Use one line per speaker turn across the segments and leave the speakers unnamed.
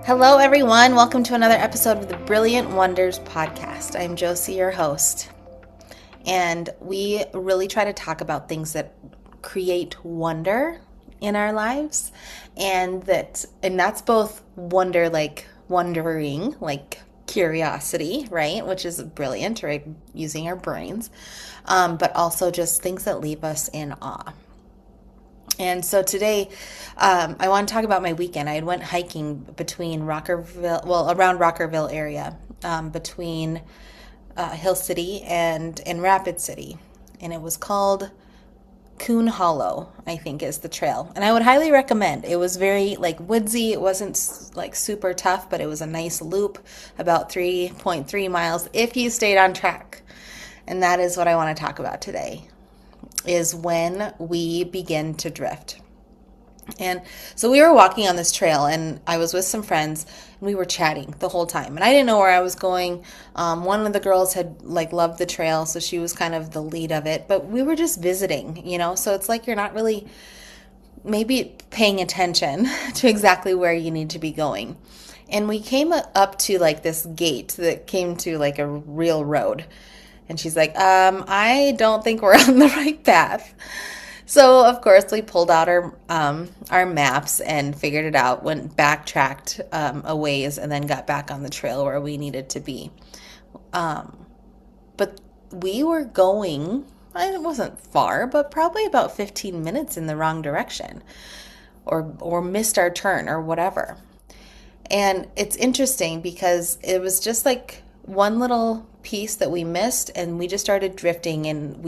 Hello, everyone. Welcome to another episode of the Brilliant Wonders podcast. I'm Josie, your host, and we really try to talk about things that create wonder in our lives, and that's both wonder, like wondering, like curiosity, right? Which is brilliant, right? Using our brains, but also just things that leave us in awe. And so today, I want to talk about my weekend. I went hiking between around Rockerville area, between Hill City and Rapid City. And it was called Coon Hollow, I think is the trail. And I would highly recommend. It was very like woodsy. It wasn't like super tough, but it was a nice loop, about 3.3 miles if you stayed on track. And that is what I want to talk about today, is when we begin to drift. And so we were walking on this trail, and I was with some friends, and we were chatting the whole time. And I didn't know where I was going. One of the girls had loved the trail, so she was kind of the lead of it. But we were just visiting, So it's like you're not really maybe paying attention to exactly where you need to be going. And we came up to this gate that came to a real road. And she's like, I don't think we're on the right path. So, of course, we pulled out our maps and figured it out, backtracked a ways, and then got back on the trail where we needed to be. But we were going, it wasn't far, but probably about 15 minutes in the wrong direction, or missed our turn or whatever. And it's interesting because it was just like one little piece that we missed, and we just started drifting. And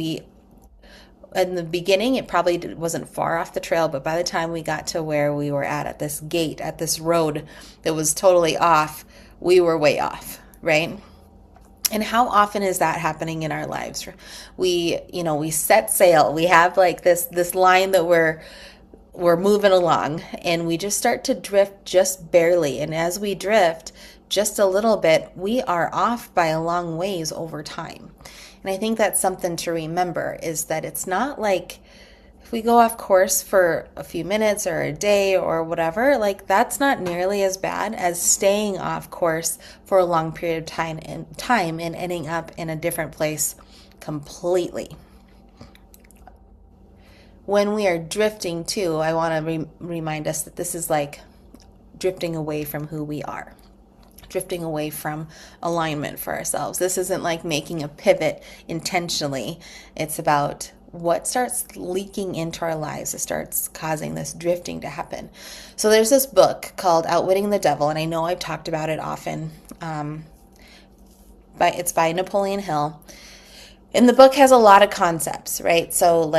in the beginning, it probably wasn't far off the trail, but by the time we got to where we were at this gate, at this road that was totally off, we were way off, right? And how often is that happening in our lives? We set sail. We have this line that we're moving along, and we just start to drift just barely. And as we drift just a little bit, we are off by a long ways over time. And I think that's something to remember, is that it's not like if we go off course for a few minutes or a day or whatever, that's not nearly as bad as staying off course for a long period of time and ending up in a different place completely. When we are drifting too, I want to remind us that this is like drifting away from who we are. Drifting away from alignment for ourselves. This isn't like making a pivot intentionally. It's about what starts leaking into our lives. It starts causing this drifting to happen. So there's this book called Outwitting the Devil, and I know I've talked about it often. It's by Napoleon Hill. And the book has a lot of concepts, right? So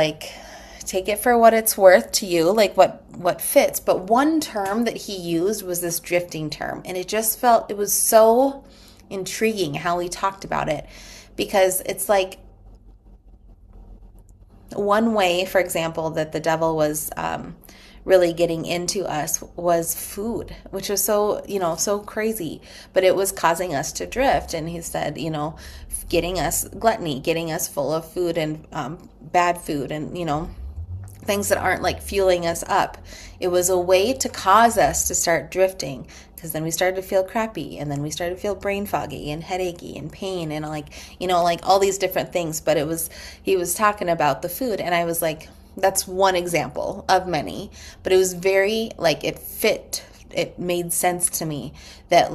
take it for what it's worth to you, what fits. But one term that he used was this drifting term. And it was so intriguing how he talked about it, because it's like one way, for example, that the devil was really getting into us was food, which was so crazy, but it was causing us to drift. And he said, getting us gluttony, getting us full of food and bad food and, things that aren't fueling us up. It was a way to cause us to start drifting, because then we started to feel crappy, and then we started to feel brain foggy and headachy and pain and all these different things. But he was talking about the food, and I was like, that's one example of many, but it was very it fit. It made sense to me that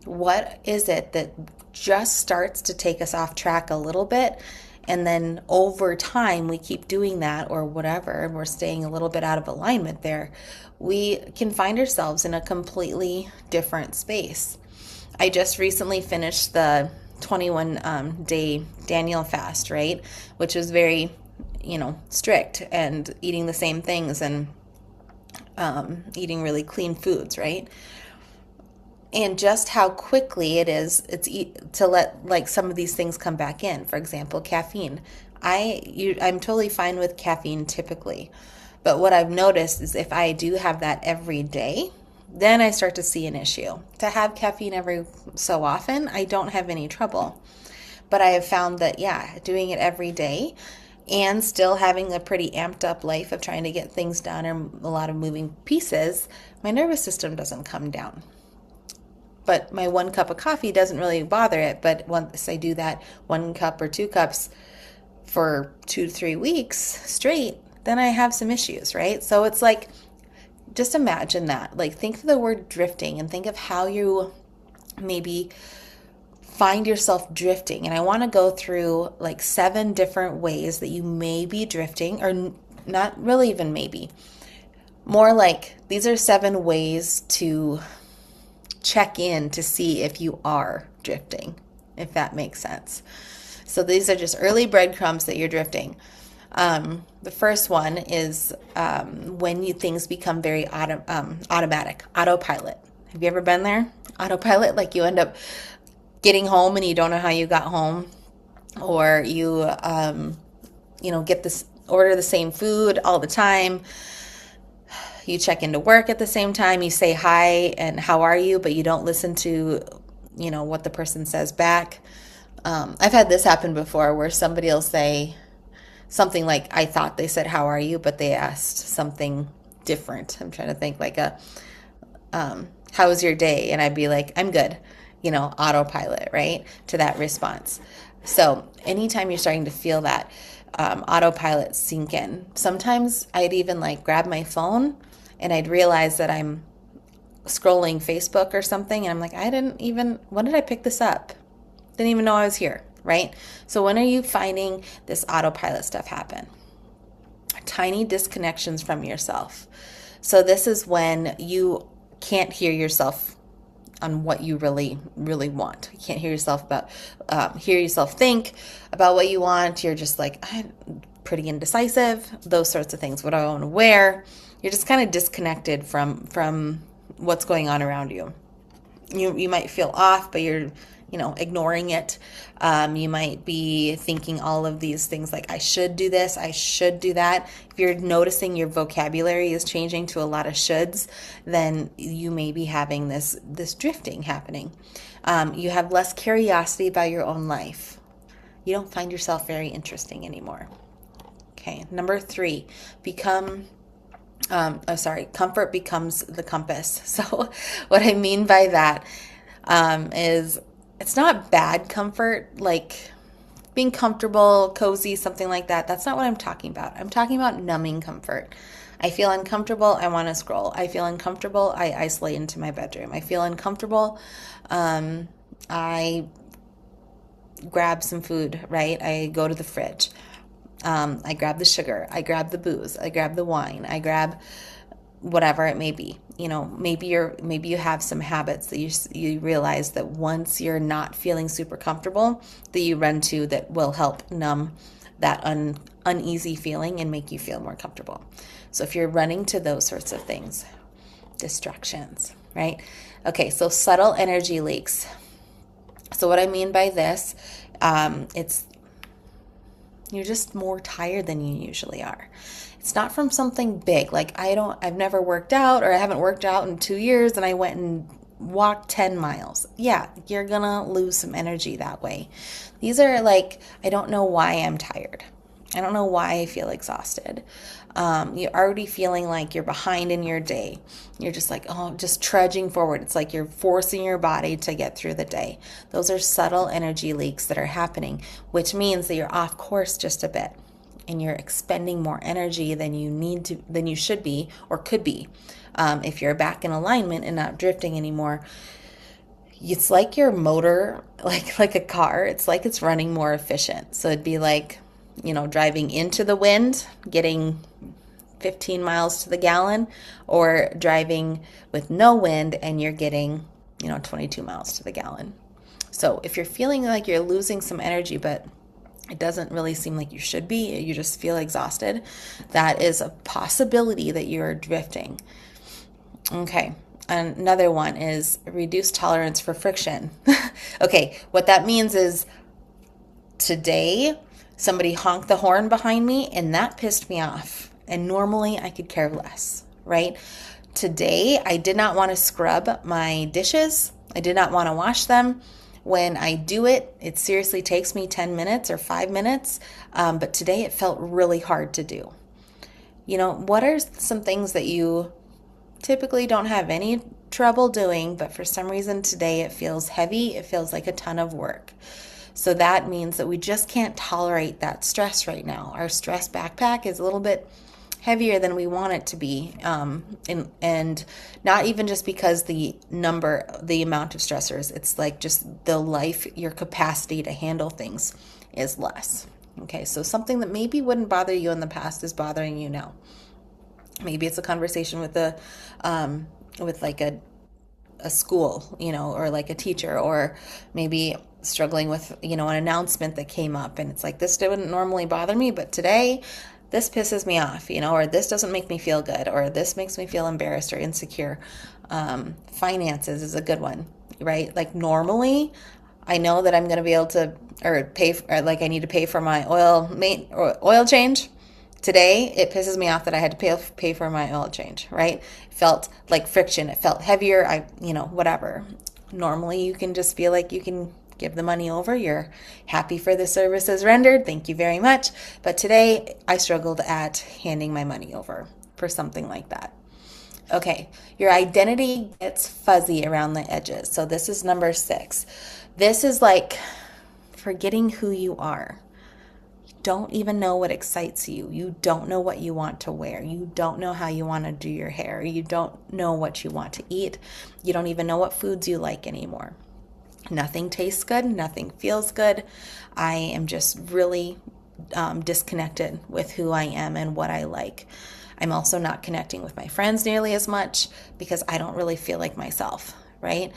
what is it that just starts to take us off track a little bit, and then over time we keep doing that or whatever, and we're staying a little bit out of alignment there, we can find ourselves in a completely different space. I just recently finished the 21-day Daniel fast, right? Which was very, strict, and eating the same things and eating really clean foods, right? And just how quickly it's to let some of these things come back in. For example, caffeine. I'm totally fine with caffeine typically, but what I've noticed is if I do have that every day, then I start to see an issue. To have caffeine every so often, I don't have any trouble. But I have found that, doing it every day and still having a pretty amped up life of trying to get things done or a lot of moving pieces, my nervous system doesn't come down. but my 1 cup of coffee doesn't really bother it. But once I do that 1 cup or 2 cups for 2 to 3 weeks straight, then I have some issues, right? So it's like, just imagine that. Like, think of the word drifting and think of how you maybe find yourself drifting. And I want to go through like 7 different ways that you may be drifting, or not really even maybe. More like, these are 7 ways to check in to see if you are drifting, if that makes sense. So these are just early breadcrumbs that you're drifting. The first one is when things become very automatic, autopilot. Have you ever been there? Autopilot, like you end up getting home and you don't know how you got home, or you get this, order the same food all the time. You check into work at the same time. You say hi and how are you, but you don't listen to, what the person says back. I've had this happen before where somebody will say something like, I thought they said, how are you? But they asked something different. I'm trying to think like how was your day? And I'd be like, I'm good, autopilot, right? To that response. So anytime you're starting to feel that autopilot sink in, sometimes I'd even like grab my phone and I'd realize that I'm scrolling Facebook or something. And I'm like, when did I pick this up? Didn't even know I was here, right? So when are you finding this autopilot stuff happen? Tiny disconnections from yourself. So this is when you can't hear yourself on what you really, really want. You can't hear yourself think about what you want. You're just like, I'm pretty indecisive, those sorts of things. What do I want to wear? You're just kind of disconnected from what's going on around you. You might feel off, but you're ignoring it. You might be thinking all of these things like, I should do this, I should do that. If you're noticing your vocabulary is changing to a lot of shoulds, then you may be having this drifting happening. You have less curiosity about your own life. You don't find yourself very interesting anymore. Okay, number 3, comfort becomes the compass. So what I mean by that is, it's not bad comfort, like being comfortable, cozy, something like that. That's not what I'm talking about. I'm talking about numbing comfort. I feel uncomfortable, I want to scroll. I feel uncomfortable, I isolate into my bedroom. I feel uncomfortable, I grab some food, right? I go to the fridge. I grab the sugar, I grab the booze, I grab the wine, I grab whatever it may be. Maybe you have some habits that you realize that once you're not feeling super comfortable, that you run to, that will help numb that uneasy feeling and make you feel more comfortable. So if you're running to those sorts of things, distractions, right? Okay, so subtle energy leaks. So what I mean by this, it's you're just more tired than you usually are. It's not from something big. Like I've never worked out, or I haven't worked out in 2 years and I went and walked 10 miles. Yeah, you're gonna lose some energy that way. These are like, I don't know why I'm tired. I don't know why I feel exhausted. You're already feeling like you're behind in your day. You're just like, just trudging forward. It's like you're forcing your body to get through the day. Those are subtle energy leaks that are happening, which means that you're off course just a bit and you're expending more energy than you should be or could be. If you're back in alignment and not drifting anymore, it's like your motor, like a car, it's like it's running more efficient. So it'd be like, driving into the wind, getting 15 miles to the gallon, or driving with no wind and you're getting, 22 miles to the gallon. So if you're feeling like you're losing some energy, but it doesn't really seem like you should be, you just feel exhausted, that is a possibility that you're drifting. Okay. Another one is reduced tolerance for friction. Okay. What that means is today, somebody honked the horn behind me and that pissed me off. And normally I could care less, right? Today, I did not want to scrub my dishes. I did not want to wash them. When I do it, it seriously takes me 10 minutes or 5 minutes. But today it felt really hard to do. What are some things that you typically don't have any trouble doing, but for some reason today it feels heavy. It feels like a ton of work. So that means that we just can't tolerate that stress right now. Our stress backpack is a little bit heavier than we want it to be. And not even just because the amount of stressors, it's like just the life, your capacity to handle things is less. Okay, so something that maybe wouldn't bother you in the past is bothering you now. Maybe it's a conversation with with like a school, or like a teacher, or maybe struggling with, an announcement that came up and it's like, this wouldn't normally bother me, but today this pisses me off, or this doesn't make me feel good, or this makes me feel embarrassed or insecure. Finances is a good one, right? Like normally I know that I'm going to be able to, or pay, or like I need to pay for my oil change. Today, it pisses me off that I had to pay for my oil change, right? It felt like friction. It felt heavier. Whatever. Normally, you can just feel like you can give the money over. You're happy for the services rendered. Thank you very much. But today, I struggled at handing my money over for something like that. Okay, your identity gets fuzzy around the edges. So this is number 6. This is like forgetting who you are. Don't even know what excites you. You don't know what you want to wear. You don't know how you want to do your hair. You don't know what you want to eat. You don't even know what foods you like anymore. Nothing tastes good. Nothing feels good. I am just really disconnected with who I am and what I like. I'm also not connecting with my friends nearly as much because I don't really feel like myself, right?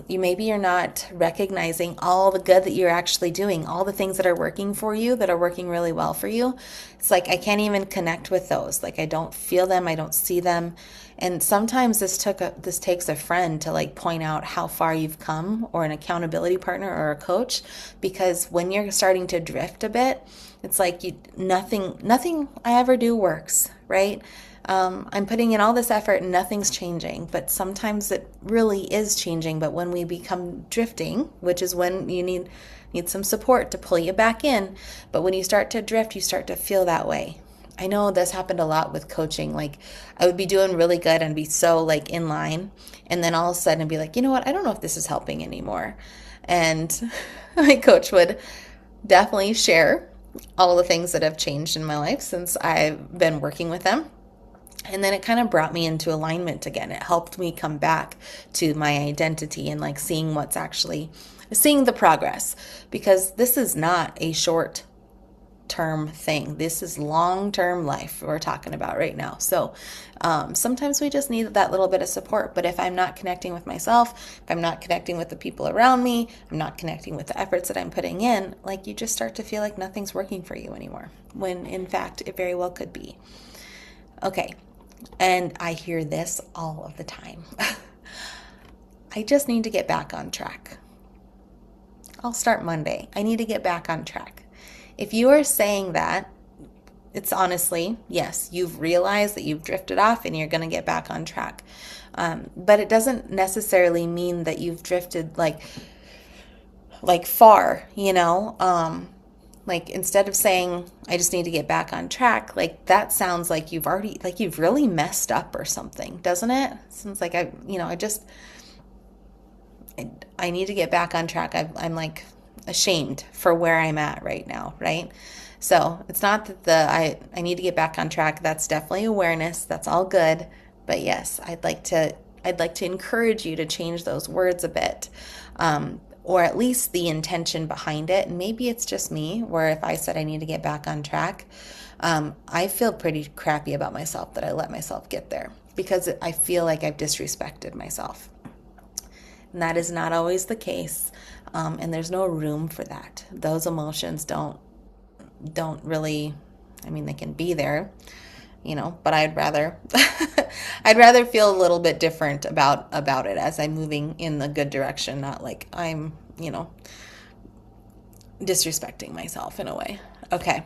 Maybe you're not recognizing all the good that you're actually doing, all the things that are working for you, that are working really well for you. It's like I can't even connect with those. Like I don't feel them, I don't see them. And sometimes this takes a friend to like point out how far you've come, or an accountability partner or a coach, because when you're starting to drift a bit, it's like nothing I ever do works, right? I'm putting in all this effort and nothing's changing, but sometimes it really is changing. But when we become drifting, which is when you need some support to pull you back in, but when you start to drift, you start to feel that way. I know this happened a lot with coaching. Like I would be doing really good and be so like in line, and then all of a sudden I'd be like, you know what? I don't know if this is helping anymore. And my coach would definitely share all the things that have changed in my life since I've been working with them. And then it kind of brought me into alignment again. It helped me come back to my identity and like seeing the progress, because this is not a short term thing. This is long-term life we're talking about right now. So sometimes we just need that little bit of support. But if I'm not connecting with myself, if I'm not connecting with the people around me, I'm not connecting with the efforts that I'm putting in, like you just start to feel like nothing's working for you anymore, when in fact it very well could be. Okay. And I hear this all of the time. I just need to get back on track. I'll start Monday. I need to get back on track. If you are saying that, it's honestly, yes, you've realized that you've drifted off and you're going to get back on track. But it doesn't necessarily mean that you've drifted like far, Like instead of saying, I just need to get back on track, like that sounds like you've really messed up or something, doesn't it? It sounds like I need to get back on track. I'm like ashamed for where I'm at right now, right? So it's not that I need to get back on track. That's definitely awareness. That's all good. But yes, I'd like to encourage you to change those words a bit. Or at least the intention behind it. And maybe it's just me, where if I said I need to get back on track, I feel pretty crappy about myself that I let myself get there, because I feel like I've disrespected myself. And that is not always the case. And there's no room for that. Those emotions don't really, they can be there, but I'd rather feel a little bit different about it as I'm moving in the good direction, not like I'm, disrespecting myself in a way. Okay.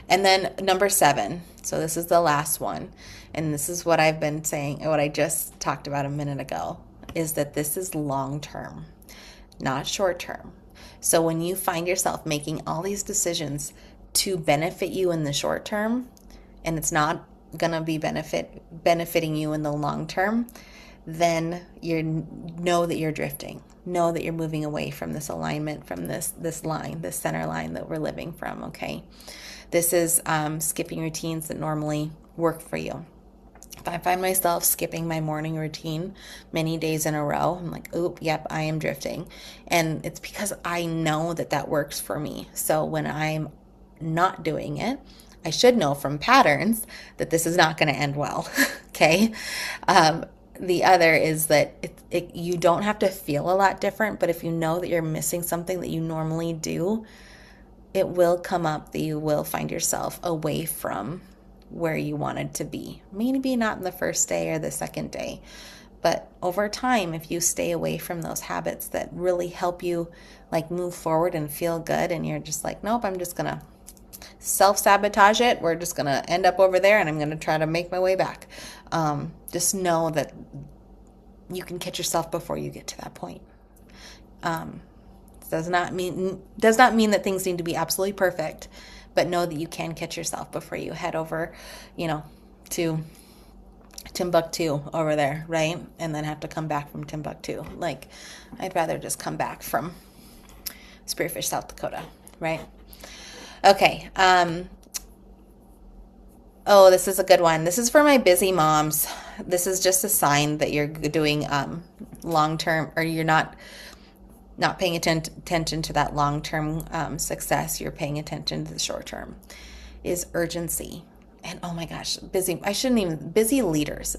And then number 7. So this is the last one. And this is what I've been saying, what I just talked about a minute ago, is that this is long term, not short term. So when you find yourself making all these decisions to benefit you in the short term, and it's not going to be benefiting you in the long term, then you know that you're drifting. Know that you're moving away from this alignment, from this line, this center line that we're living from, okay? This is skipping routines that normally work for you. If I find myself skipping my morning routine many days in a row, I'm like, oop, yep, I am drifting. And it's because I know that that works for me. So when I'm not doing it, I should know from patterns that this is not going to end well. Okay. The other is that you don't have to feel a lot different, but if you know that you're missing something that you normally do, it will come up that you will find yourself away from where you wanted to be. Maybe not in the first day or the second day, but over time, if you stay away from those habits that really help you like move forward and feel good, and you're just like, nope, I'm just going to self-sabotage it. We're just going to end up over there and I'm going to try to make my way back. Just know that you can catch yourself before you get to that point. Does not mean that things need to be absolutely perfect, but know that you can catch yourself before you head over, to Timbuktu over there, right? And then have to come back from Timbuktu. Like, I'd rather just come back from Spearfish, South Dakota, right? Okay. Oh, this is a good one. This is for my busy moms. This is just a sign that you're doing long-term, or you're not paying attention to that long-term success. You're paying attention to the short-term. Is urgency. And oh my gosh, busy leaders,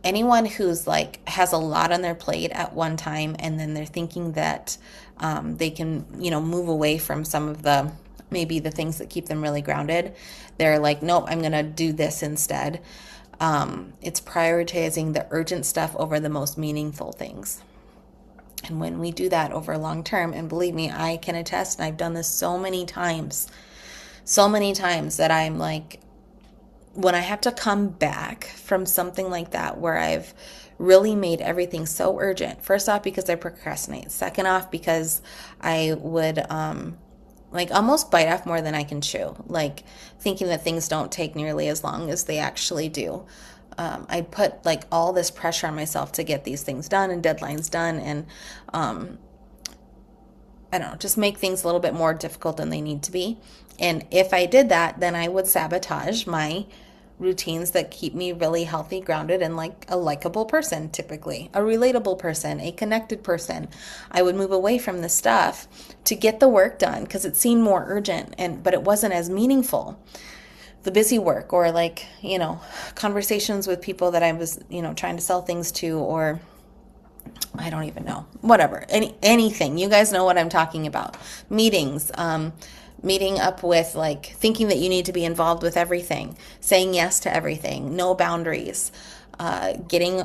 anyone who's like has a lot on their plate at one time, and then they're thinking that they can, move away from some of maybe the things that keep them really grounded. They're like, nope, I'm going to do this instead. It's prioritizing the urgent stuff over the most meaningful things. And when we do that over long term, and believe me, I can attest, and I've done this so many times that I'm like, when I have to come back from something like that, where I've really made everything so urgent, first off, because I procrastinate. Second off, because I would, almost bite off more than I can chew, like thinking that things don't take nearly as long as they actually do. I put like all this pressure on myself to get these things done and deadlines done, and I don't know, just make things a little bit more difficult than they need to be. And if I did that, then I would sabotage my routines that keep me really healthy, grounded, and like a likable person, typically a relatable person, a connected person. I would move away from the stuff to get the work done because it seemed more urgent, but it wasn't as meaningful. The busy work, or like, conversations with people that I was, trying to sell things to, or I don't even know, whatever, anything. You guys know what I'm talking about. Meetings, meeting up with, like, thinking that you need to be involved with everything, saying yes to everything, no boundaries, getting,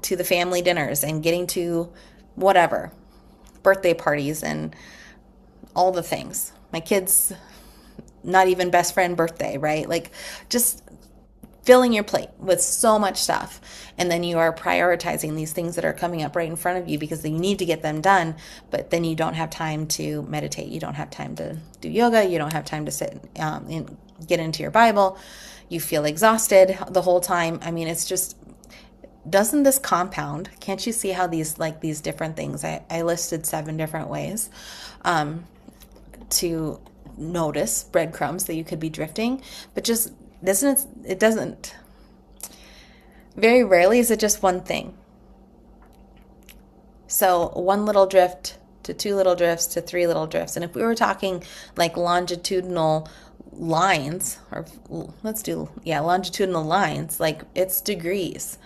to the family dinners and getting to whatever, birthday parties and all the things. My kids' not even best friend birthday, right? Like, just filling your plate with so much stuff, and then you are prioritizing these things that are coming up right in front of you because you need to get them done, but then you don't have time to meditate, you don't have time to do yoga, you don't have time to sit and get into your Bible, you feel exhausted the whole time. I mean, it's just, doesn't this compound? Can't you see how these different things, I listed 7 different ways to notice breadcrumbs that you could be drifting, but just doesn't, very rarely is it just one thing. So 1 little drift to 2 little drifts to 3 little drifts. And if we were talking like longitudinal lines, or longitudinal lines, like it's degrees,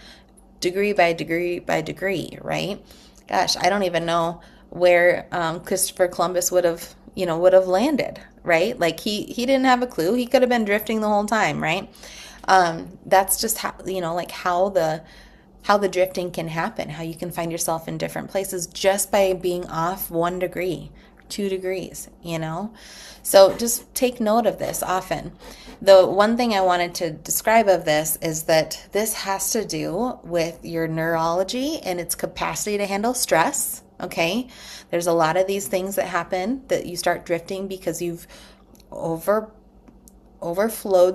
degree by degree by degree, right? Gosh, I don't even know where Christopher Columbus would have landed, right? Like he didn't have a clue. He could have been drifting the whole time, right? That's just how, how the drifting can happen, how you can find yourself in different places just by being off 1 degree, 2 degrees, So just take note of this often. The one thing I wanted to describe of this is that this has to do with your neurology and its capacity to handle stress. Okay, there's a lot of these things that happen that you start drifting because you've overflowed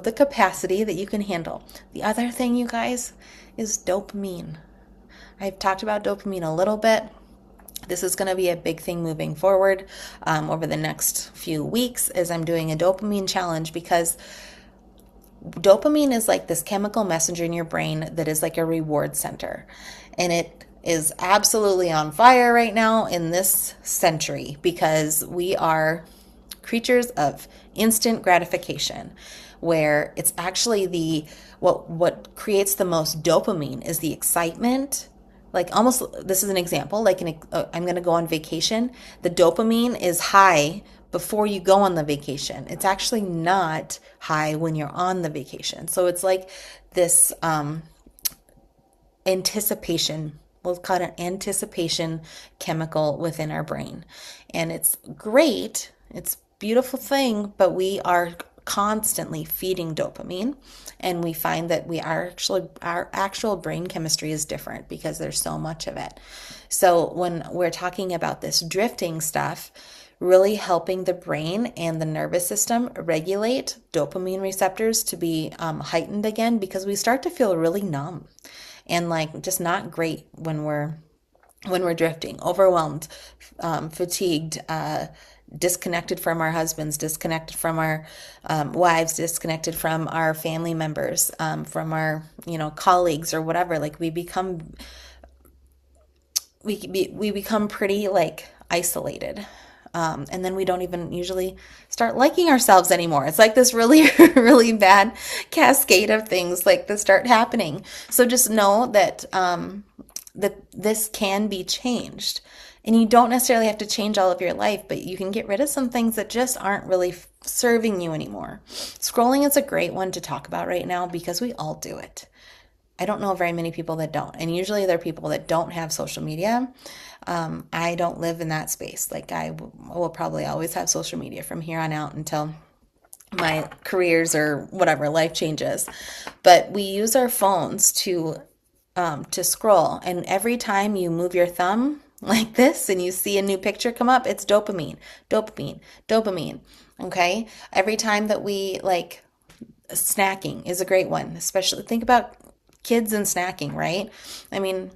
the capacity that you can handle. The other thing, you guys, is dopamine. I've talked about dopamine a little bit. This is going to be a big thing moving forward over the next few weeks as I'm doing a dopamine challenge, because dopamine is like this chemical messenger in your brain that is like a reward center. And it is absolutely on fire right now in this century because we are creatures of instant gratification, where it's actually the what creates the most dopamine is the excitement. Like, almost, this is an example, like I'm going to go on vacation. The dopamine is high before you go on the vacation. It's actually not high when you're on the vacation. So it's like this anticipation. We'll call it an anticipation chemical within our brain. And it's great. It's a beautiful thing, but we are constantly feeding dopamine, and we find that our actual brain chemistry is different because there's so much of it. So when we're talking about this drifting stuff, really helping the brain and the nervous system regulate dopamine receptors to be heightened again, because we start to feel really numb and like just not great when we're drifting, overwhelmed, fatigued, disconnected from our husbands, disconnected from our wives, disconnected from our family members, from our colleagues or whatever. Like we become pretty like isolated. And then we don't even usually start liking ourselves anymore. It's like this really, really bad cascade of things like that start happening. So just know that that this can be changed. And you don't necessarily have to change all of your life, but you can get rid of some things that just aren't really serving you anymore. Scrolling is a great one to talk about right now because we all do it. I don't know very many people that don't. And usually they're people that don't have social media. I don't live in that space. Like I will probably always have social media from here on out until my careers or whatever life changes. But we use our phones to scroll. And every time you move your thumb like this and you see a new picture come up, it's dopamine, dopamine, dopamine. Okay. Every time that we like, snacking is a great one, especially think about kids and snacking, right? I mean,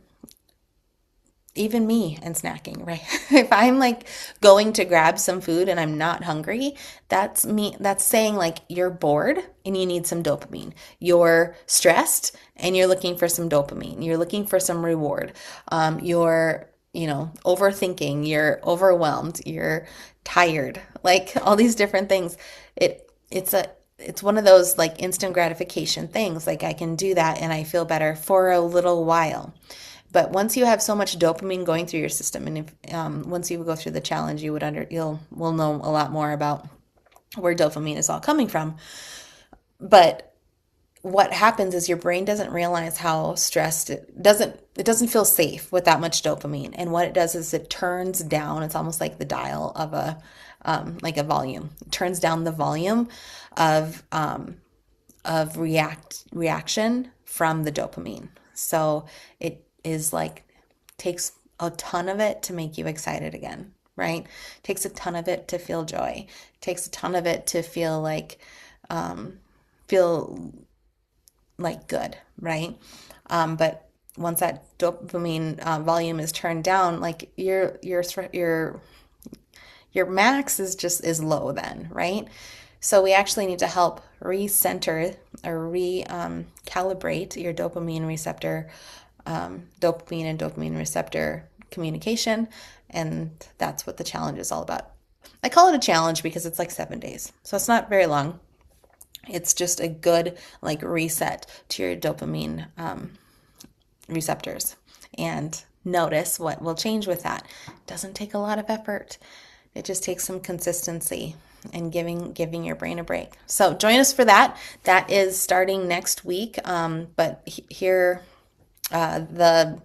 even me and snacking, right? If I'm like going to grab some food and I'm not hungry, that's me. That's saying like you're bored and you need some dopamine. You're stressed and you're looking for some dopamine. You're looking for some reward. You're, overthinking. You're overwhelmed. You're tired. Like all these different things. It's one of those like instant gratification things. Like I can do that and I feel better for a little while. But once you have so much dopamine going through your system, and if once you go through the challenge, will know a lot more about where dopamine is all coming from. But what happens is your brain doesn't realize how stressed it doesn't feel safe with that much dopamine. And what it does is it turns down. It's almost like the dial of a like a volume. It turns down the volume of reaction from the dopamine. So it is like takes a ton of it to make you excited again, right? Takes a ton of it to feel joy. Takes a ton of it to feel like good, right? But once that dopamine volume is turned down, like your max is low then, right? So we actually need to help recenter or recalibrate your dopamine and dopamine receptor communication. And that's what the challenge is all about. I call it a challenge because it's like 7 days. So it's not very long. It's just a good like reset to your dopamine receptors. And notice what will change with that. It doesn't take a lot of effort. It just takes some consistency and giving your brain a break. So join us for that. That is starting next week. But here, you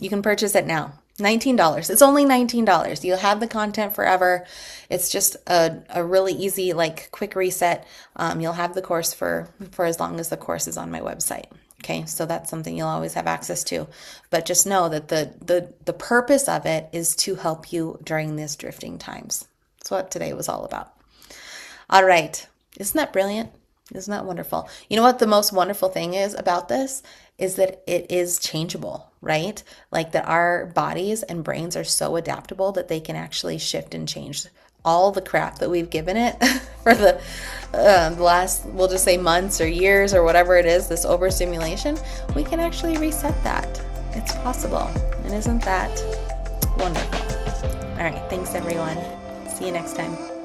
can purchase it now. $19. It's only $19. You'll have the content forever. It's just a really easy, like quick reset. You'll have the course for as long as the course is on my website. Okay, so that's something you'll always have access to. But just know that the purpose of it is to help you during these drifting times. That's what today was all about. All right. Isn't that brilliant? Isn't that wonderful? You know what the most wonderful thing is about this is that it is changeable, right? Like that our bodies and brains are so adaptable that they can actually shift and change all the crap that we've given it for the last, we'll just say months or years or whatever it is, this overstimulation. We can actually reset that. It's possible. And isn't that wonderful? All right. Thanks, everyone. See you next time.